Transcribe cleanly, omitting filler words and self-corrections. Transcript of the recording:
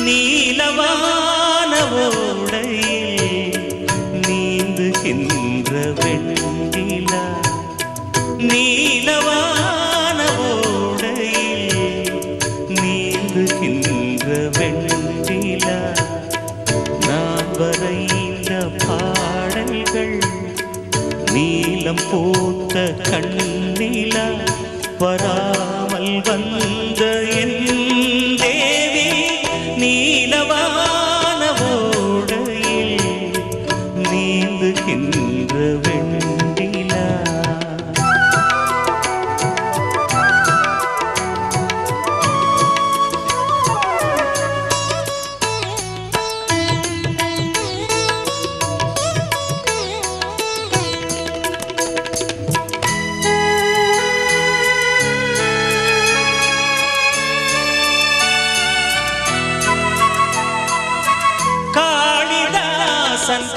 நீலவான ஓடையில் நீந்துகின்ற வெண்ணிலா, நீலவான ஓடையில் நீந்துகின்ற வெண்ணிலா, நான் வரைந்த பாடல்கள் நீலம் பூத்த கண்ணிலா, வராமல் வந்த என் தேவி நீலவான ஓடையில் நீந்துகின்ற வெண்ணிலா. காளிதாசன்